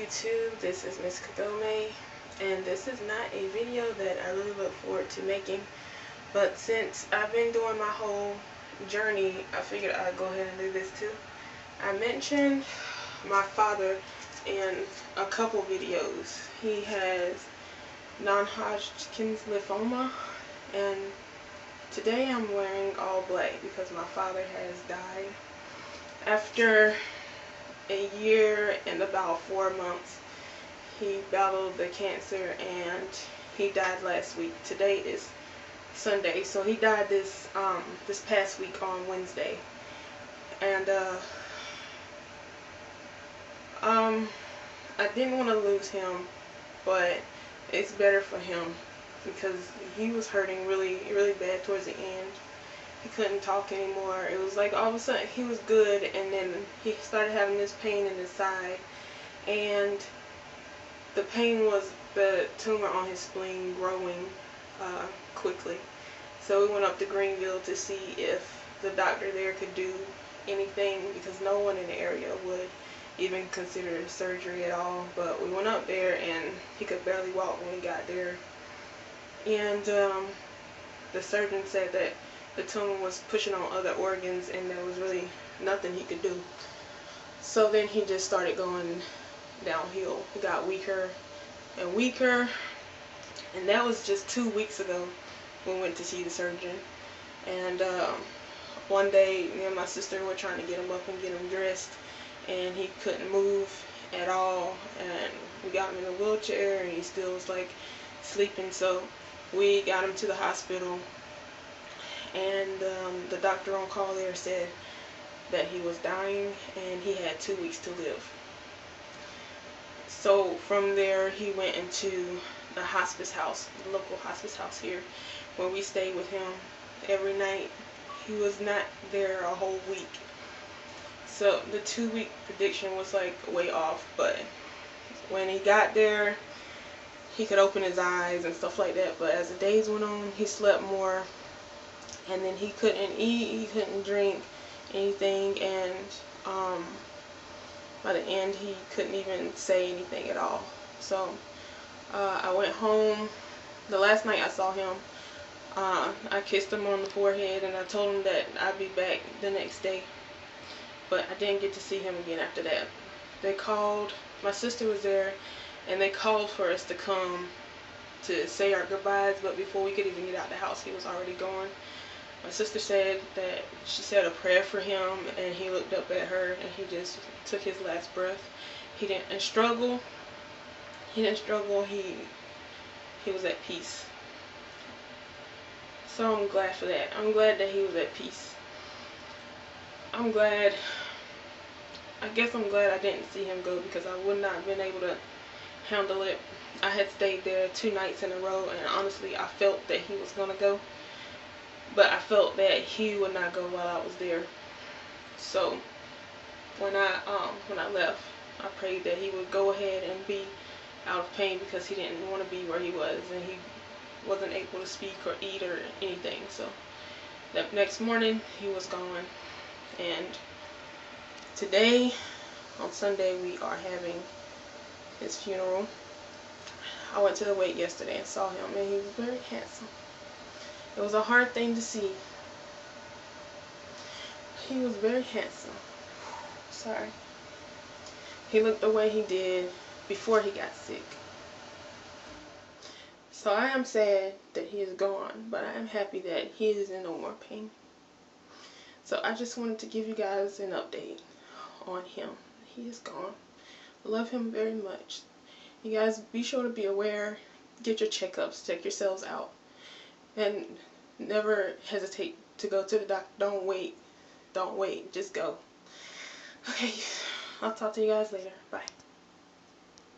YouTube, this is Miss Kagome, and this is not a video that I really look forward to making, but since I've been doing my whole journey, I figured I'd go ahead and do this too. I mentioned my father in a couple videos. He has non-hodgkins lymphoma, and today I'm wearing all black because my father has died. After a year and about 4 months, he battled the cancer and he died last week. Today is Sunday, so he died this past week on Wednesday. And I didn't want to lose him, but it's better for him because he was hurting really bad towards the end. He couldn't talk anymore. It was like all of a sudden he was good, and then he started having this pain in his side, and the pain was the tumor on his spleen growing quickly. So we went up to Greenville to see if the doctor there could do anything, because no one in the area would even consider surgery at all. But we went up there and he could barely walk when we got there, and the surgeon said that the tumor was pushing on other organs and there was really nothing he could do. So then he just started going downhill. He got weaker and weaker, and that was just 2 weeks ago when we went to see the surgeon. And one day me and my sister were trying to get him up and get him dressed, and he couldn't move at all, and we got him in a wheelchair and he still was like sleeping. So we got him to the hospital, and the doctor on call there said that he was dying and he had 2 weeks to live. So from there he went into the hospice house, the local hospice house here, where we stayed with him every night. He was not there a whole week. So the 2-week prediction was like way off, but when he got there he could open his eyes and stuff like that. But as the days went on, he slept more, and then he couldn't eat, he couldn't drink anything, and by the end he couldn't even say anything at all. So I went home. The last night I saw him, I kissed him on the forehead and I told him that I'd be back the next day, but I didn't get to see him again after that. They called, my sister was there, and they called for us to come to say our goodbyes, but before we could even get out the house he was already gone. My sister said that she said a prayer for him, and he looked up at her and he just took his last breath. He didn't struggle. He was at peace. So I'm glad for that. I'm glad that he was at peace. I guess I'm glad I didn't see him go, because I would not have been able to handle it. I had stayed there 2 nights in a row, and honestly I felt that he was gonna go, but I felt that he would not go while I was there. So when I left, I prayed that he would go ahead and be out of pain, because he didn't want to be where he was, and he wasn't able to speak or eat or anything. So that next morning he was gone, and today on Sunday we are having his funeral. I went to the wake yesterday and saw him, and he was very handsome. It was a hard thing to see. He was very handsome. Sorry. He looked the way he did before he got sick. So I am sad that he is gone, but I am happy that he is in no more pain. So I just wanted to give you guys an update on him. He is gone. I love him very much. You guys be sure to be aware. Get your checkups. Check yourselves out. And never hesitate to go to the doctor. Don't wait. Don't wait. Just go. Okay. I'll talk to you guys later. Bye.